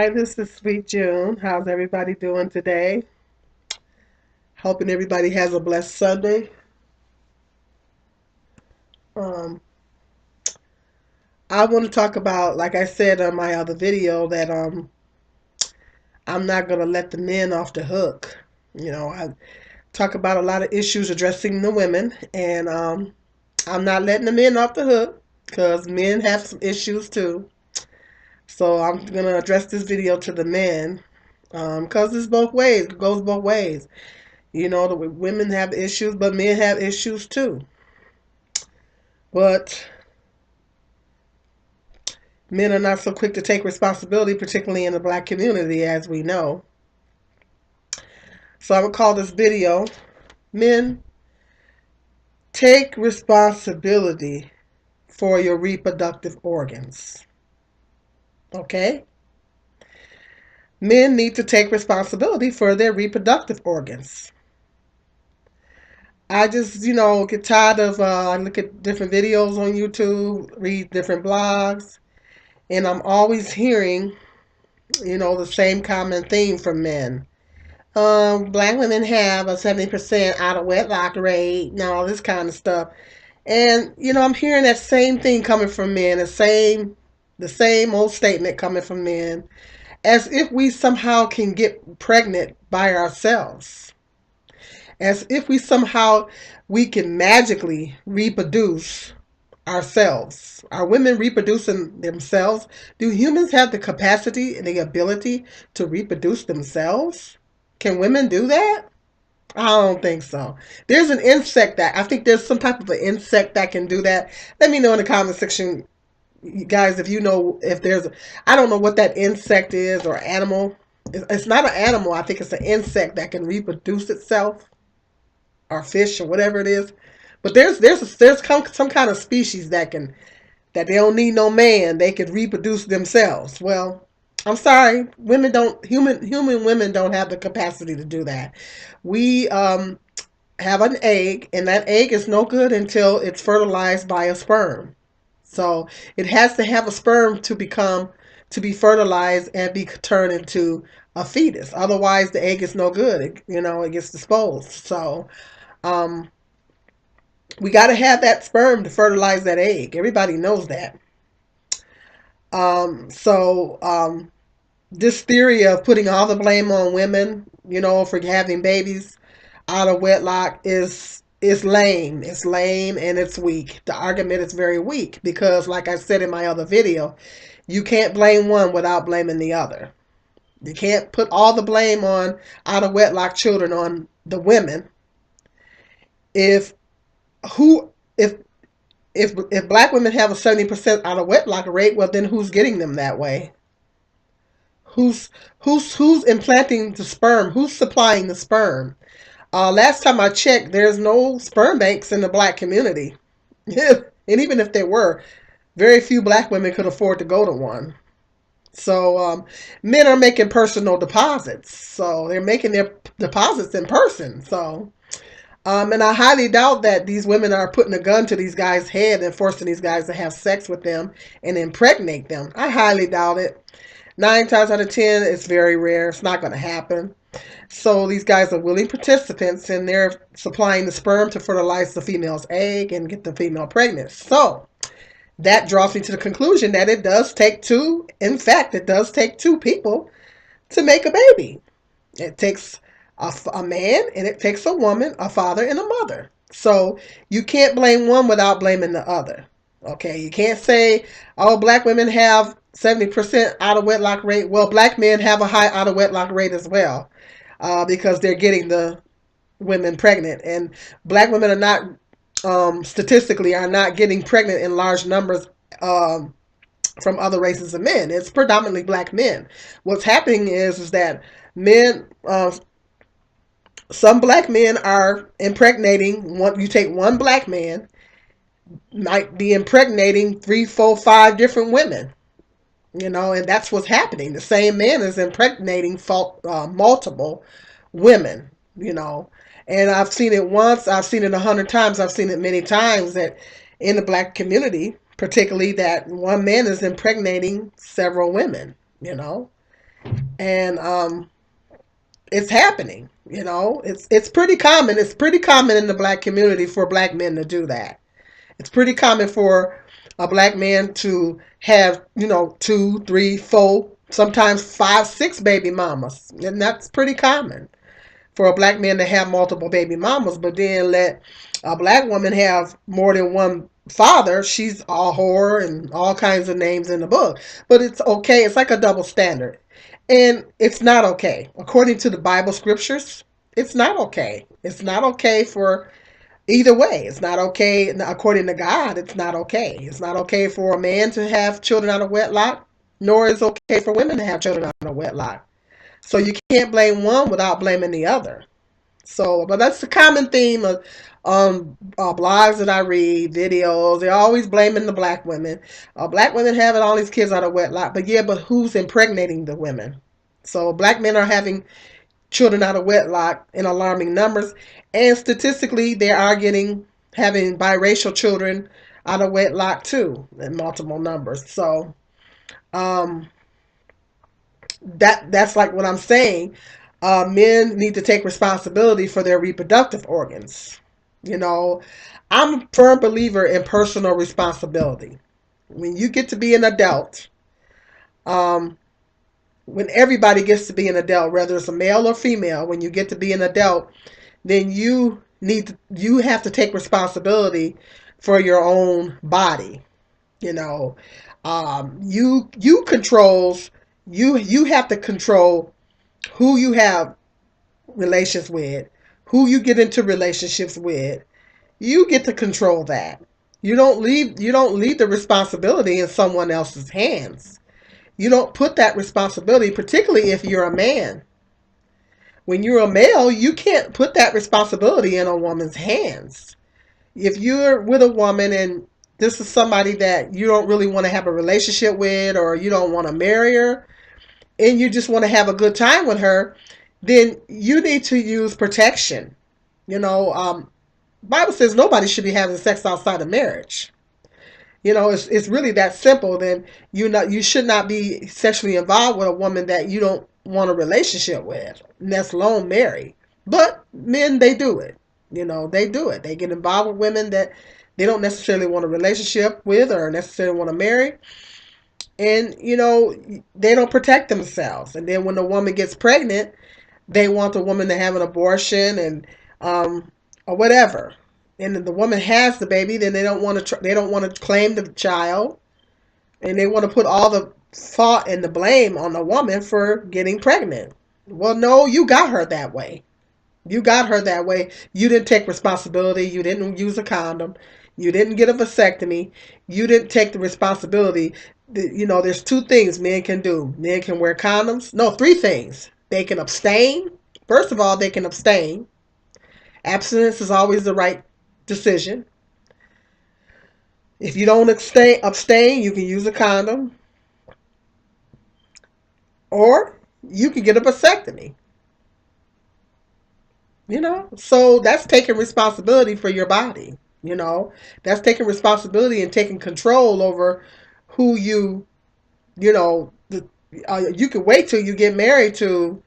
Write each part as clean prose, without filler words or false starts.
Hi, this is Sweet June. How's everybody doing today? Hoping everybody has a blessed Sunday. Um, I want to talk about, like I said on my other video, that I'm not gonna let the men off the hook. I talk about a lot of issues addressing the women, and I'm not letting the men off the hook because men have some issues too. So I'm gonna address this video to the men because it's both ways. It goes both ways. The women have issues, but men have issues too. But men are not so quick to take responsibility, particularly in the black community, as we know. So I would call this video, Men, Take Responsibility for Your Reproductive Organs. Okay? Men need to take responsibility for their reproductive organs. I just, get tired of, I look at different videos on YouTube, read different blogs, and I'm always hearing, the same common theme from men. Black women have a 70% out of wedlock rate and all this kind of stuff. And, I'm hearing that same thing coming from men, the same old statement coming from men, as if we somehow can get pregnant by ourselves. As if we can magically reproduce ourselves. Are women reproducing themselves? Do humans have the capacity and the ability to reproduce themselves? Can women do that? I don't think so. There's an insect that I think there's some type of an insect that can do that. Let me know in the comment section, guys, if you know if there's. I don't know what that insect is or animal. It's not an animal. I think it's an insect that can reproduce itself, or fish or whatever it is. But there's some kind of species that they don't need no man. They could reproduce themselves. Well, I'm sorry, women don't human women don't have the capacity to do that. We have an egg, and that egg is no good until it's fertilized by a sperm. So it has to have a sperm to be fertilized and be turned into a fetus. Otherwise, the egg is no good. It gets disposed. So um, we got to have that sperm to fertilize that egg. Everybody knows that. So this theory of putting all the blame on women, for having babies out of wedlock is lame. It's lame and it's weak. The argument is very weak because, like I said in my other video, you can't blame one without blaming the other. You can't put all the blame on out of wedlock children on the women. If who if black women have a 70% out of wedlock rate, well then who's getting them that way? Who's implanting the sperm? Who's supplying the sperm? Last time I checked, there's no sperm banks in the black community. And even if there were, very few black women could afford to go to one. So men are making personal deposits. So they're making their deposits in person. And I highly doubt that these women are putting a gun to these guys' head and forcing these guys to have sex with them and impregnate them. I highly doubt it. 9 times out of 10, it's very rare. It's not going to happen. So these guys are willing participants, and they're supplying the sperm to fertilize the female's egg and get the female pregnant. So that draws me to the conclusion that it does take two. In fact, it does take two people to make a baby. It takes a man, and it takes a woman, a father, and a mother. So you can't blame one without blaming the other. Okay, you can't say, oh, black women have 70% out of wedlock rate. Well, black men have a high out of wedlock rate as well, because they're getting the women pregnant. And black women are not, statistically, are not getting pregnant in large numbers from other races of men. It's predominantly black men. What's happening is that men, some black men are impregnating. You take one black man, might be impregnating 3, 4, 5 different women. And that's what's happening. The same man is impregnating multiple women. And I've seen it once. I've seen it 100 times. I've seen it many times that in the black community, particularly, that one man is impregnating several women. And it's happening. It's pretty common. It's pretty common in the black community for black men to do that. It's pretty common for a black man to have, two, three, four, sometimes five, six baby mamas. And that's pretty common for a black man to have multiple baby mamas, but then let a black woman have more than one father. She's a whore and all kinds of names in the book. But it's okay. It's like a double standard. And it's not okay. According to the Bible scriptures, it's not okay. It's not okay for either way. It's not okay. According to God, it's not okay. It's not okay for a man to have children out of wedlock, nor is it okay for women to have children out of wedlock. So you can't blame one without blaming the other. So, but that's the common theme of blogs that I read, videos. They're always blaming the black women. Black women having all these kids out of wedlock. But yeah, but who's impregnating the women? So black men are having children out of wedlock in alarming numbers. And statistically, they are having biracial children out of wedlock too in multiple numbers. So um, that's like what I'm saying. Men need to take responsibility for their reproductive organs. You know, I'm a firm believer in personal responsibility. When you get to be an adult, um, when everybody gets to be an adult, whether it's a male or female, when you get to be an adult, then you have to take responsibility for your own body. You know, you controls you have to control who you have relations with, who you get into relationships with. You get to control that. You don't leave the responsibility in someone else's hands. You don't put that responsibility, particularly if you're a man. When you're a male, you can't put that responsibility in a woman's hands. If you're with a woman and this is somebody that you don't really want to have a relationship with, or you don't want to marry her and you just want to have a good time with her, then you need to use protection. You know, Bible says nobody should be having sex outside of marriage. It's really that simple. Then you should not be sexually involved with a woman that you don't want a relationship with, and that's lone married. But men, they do it. They do it. They get involved with women that they don't necessarily want a relationship with or necessarily want to marry, and they don't protect themselves. And then when the woman gets pregnant, they want the woman to have an abortion and or whatever. And the woman has the baby, then they don't want to claim the child, and they want to put all the fault and the blame on the woman for getting pregnant. Well, no, you got her that way. You got her that way. You didn't take responsibility. You didn't use a condom. You didn't get a vasectomy. You didn't take the responsibility. There's two things men can do. Men can wear condoms. No, three things. They can abstain. First of all, they can abstain. Abstinence is always the right decision. If you don't abstain, you can use a condom, or you can get a vasectomy. So that's taking responsibility for your body. That's taking responsibility and taking control over who you can wait till you get married to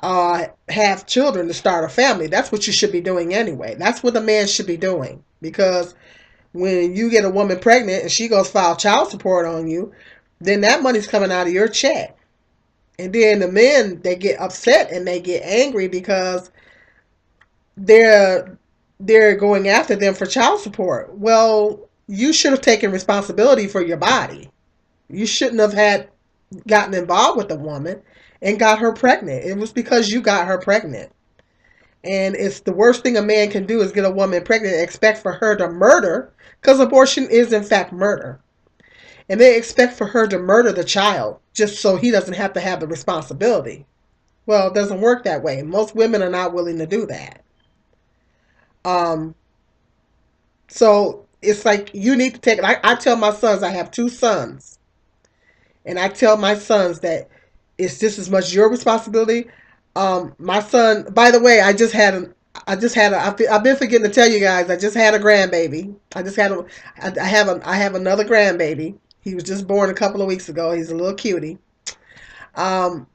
have children to start a family. That's what you should be doing anyway. That's what a man should be doing, because when you get a woman pregnant and she goes file child support on you, then that money's coming out of your check. And then the men, they get upset and they get angry because they're going after them for child support. Well, you should have taken responsibility for your body. You shouldn't have gotten involved with the woman and got her pregnant. It was because you got her pregnant. And it's the worst thing a man can do is get a woman pregnant and expect for her to murder, because abortion is in fact murder. And they expect for her to murder the child just so he doesn't have to have the responsibility. Well, it doesn't work that way. Most women are not willing to do that. Um, so it's like you need to take it. I tell my sons, I have two sons, and I tell my sons that it's just as much your responsibility. My son, by the way, I've been forgetting to tell you guys, I just had a grandbaby. I have another grandbaby. He was just born a couple of weeks ago. He's a little cutie. Um,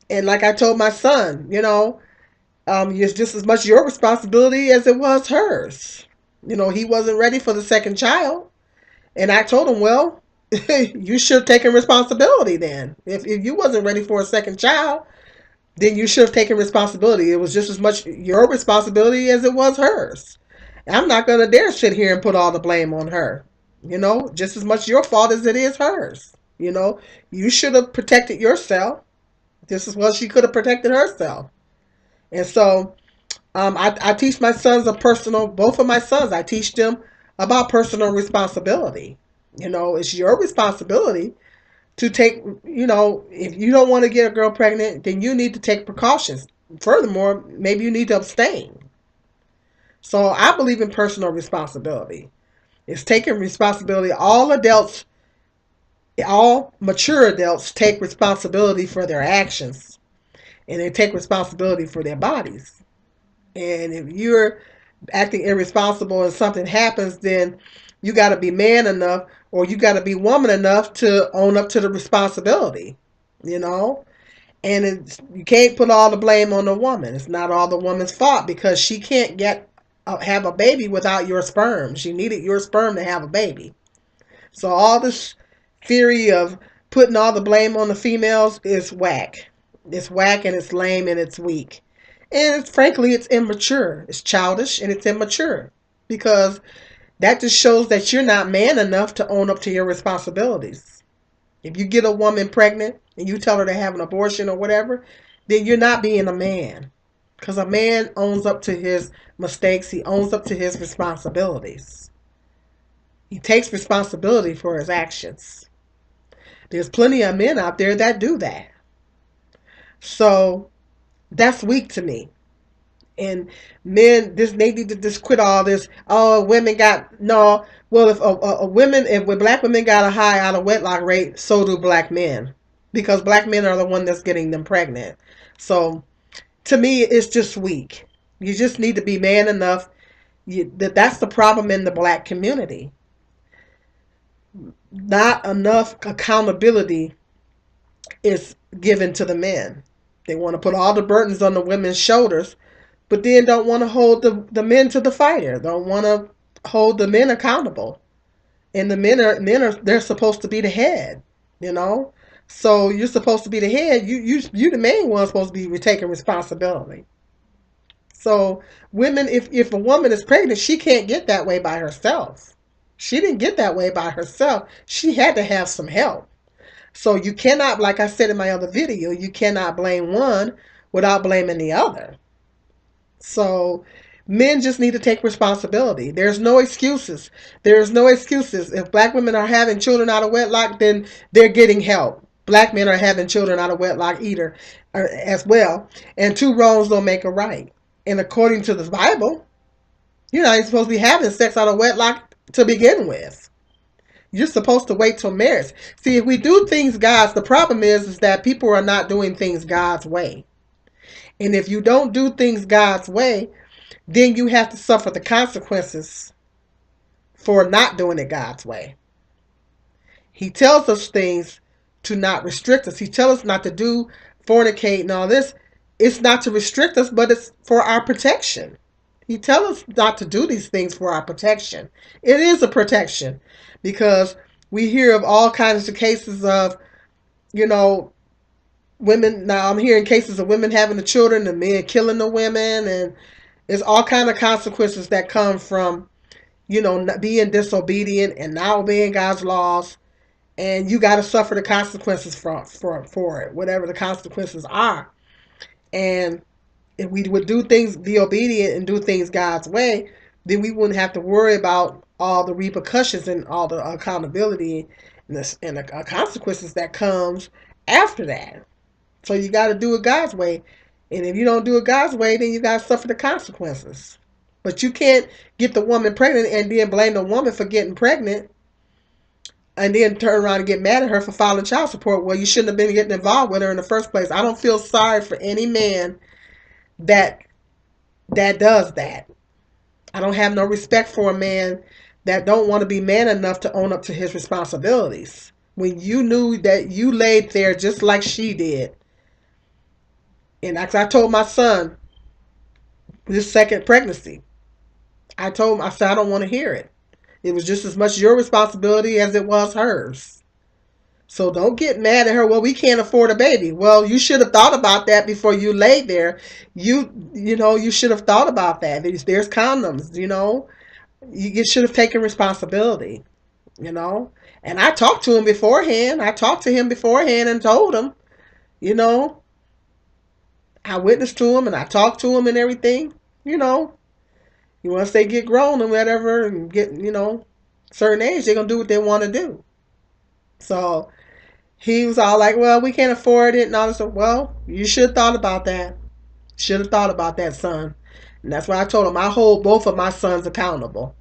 And like I told my son, it's just as much your responsibility as it was hers. He wasn't ready for the second child. And I told him, well, you should have taken responsibility then. If you wasn't ready for a second child, then you should have taken responsibility. It was just as much your responsibility as it was hers. I'm not going to dare sit here and put all the blame on her. Just as much your fault as it is hers. You should have protected yourself just as well she could have protected herself. And so I teach my sons both of my sons, I teach them about personal responsibility. It's your responsibility to take, if you don't want to get a girl pregnant, then you need to take precautions. Furthermore, maybe you need to abstain. So I believe in personal responsibility. It's taking responsibility. All mature adults take responsibility for their actions, and they take responsibility for their bodies. And if you're acting irresponsible and something happens, then you got to be man enough or you got to be woman enough to own up to the responsibility, you know? And you can't put all the blame on the woman. It's not all the woman's fault because she can't have a baby without your sperm. She needed your sperm to have a baby. So all this theory of putting all the blame on the females is whack. It's whack and it's lame and it's weak. And frankly, it's immature. It's childish and it's immature because that just shows that you're not man enough to own up to your responsibilities. If you get a woman pregnant and you tell her to have an abortion or whatever, then you're not being a man. Because a man owns up to his mistakes. He owns up to his responsibilities. He takes responsibility for his actions. There's plenty of men out there that do that. So that's weak to me. And men, they need to just quit all this. Oh, women got no. Well, if black women got a high out of wedlock rate, so do black men, because black men are the one that's getting them pregnant. So, to me, it's just weak. You just need to be man enough. That's the problem in the black community. Not enough accountability is given to the men. They want to put all the burdens on the women's shoulders, but then don't want to hold the men to the fire. Don't want to hold the men accountable. And the men are they're supposed to be the head, you know. So you're supposed to be the head. You the main one supposed to be taking responsibility. So women, if a woman is pregnant, she can't get that way by herself. She didn't get that way by herself. She had to have some help. So you cannot, like I said in my other video, you cannot blame one without blaming the other. So men just need to take responsibility. There's no excuses. There's no excuses. If black women are having children out of wedlock, then they're getting help. Black men are having children out of wedlock either as well. And two wrongs don't make a right. And according to the Bible, you're not even supposed to be having sex out of wedlock to begin with. You're supposed to wait till marriage. See, if we do things the problem is that people are not doing things God's way. And if you don't do things God's way, then you have to suffer the consequences for not doing it God's way. He tells us things to not restrict us. He tells us not to do fornicate and all this. It's not to restrict us, but it's for our protection. He tells us not to do these things for our protection. It is a protection because we hear of all kinds of cases of, women. Now I'm hearing cases of women having the children and men killing the women, and there's all kind of consequences that come from, being disobedient and not obeying God's laws, and you got to suffer the consequences for it, whatever the consequences are. And if we would be obedient and do things God's way, then we wouldn't have to worry about all the repercussions and all the accountability and the consequences that comes after that. So you got to do it God's way. And if you don't do it God's way, then you got to suffer the consequences. But you can't get the woman pregnant and then blame the woman for getting pregnant and then turn around and get mad at her for filing child support. Well, you shouldn't have been getting involved with her in the first place. I don't feel sorry for any man that does that. I don't have no respect for a man that don't want to be man enough to own up to his responsibilities. When you knew that you laid there just like she did, And as I told my son, this second pregnancy, I told him, I said, I don't want to hear it. It was just as much your responsibility as it was hers. So don't get mad at her. Well, we can't afford a baby. Well, you should have thought about that before you laid there. You should have thought about that. There's condoms. You should have taken responsibility. You know, and I talked to him beforehand. I talked to him beforehand and told him. You know, I witnessed to him and I talked to him and everything. You know, once they get grown and whatever and get certain age, they're gonna do what they want to do. So he was all like, well, we can't afford it and all this stuff. Well, you should have thought about that. Should have thought about that, son. And that's why I told him I hold both of my sons accountable.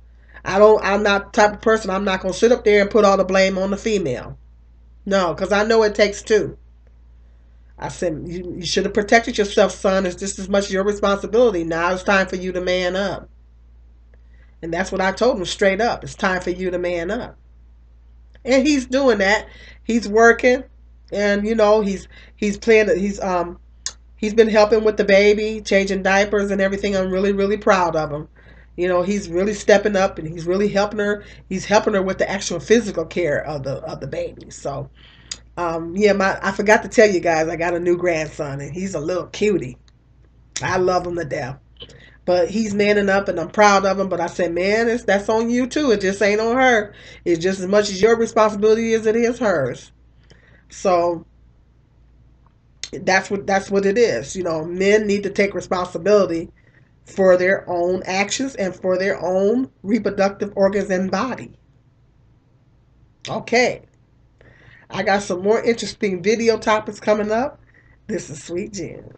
I'm not the type of person, I'm not going to sit up there and put all the blame on the female. No, because I know it takes two. I said, you should have protected yourself, son. It's just as much your responsibility. Now it's time for you to man up. And that's what I told him straight up. It's time for you to man up. And he's doing that. He's working, and he's playing. He's been helping with the baby, changing diapers and everything. I'm really really proud of him. He's really stepping up and he's really helping her. He's helping her with the actual physical care of the baby. So yeah, I forgot to tell you guys, I got a new grandson and he's a little cutie. I love him to death. But he's manning up and I'm proud of him. But I said, man, that's on you too. It just ain't on her. It's just as much as your responsibility as it is hers. So that's what it is. Men need to take responsibility for their own actions and for their own reproductive organs and body. Okay. I got some more interesting video topics coming up. This is Sweet Jen.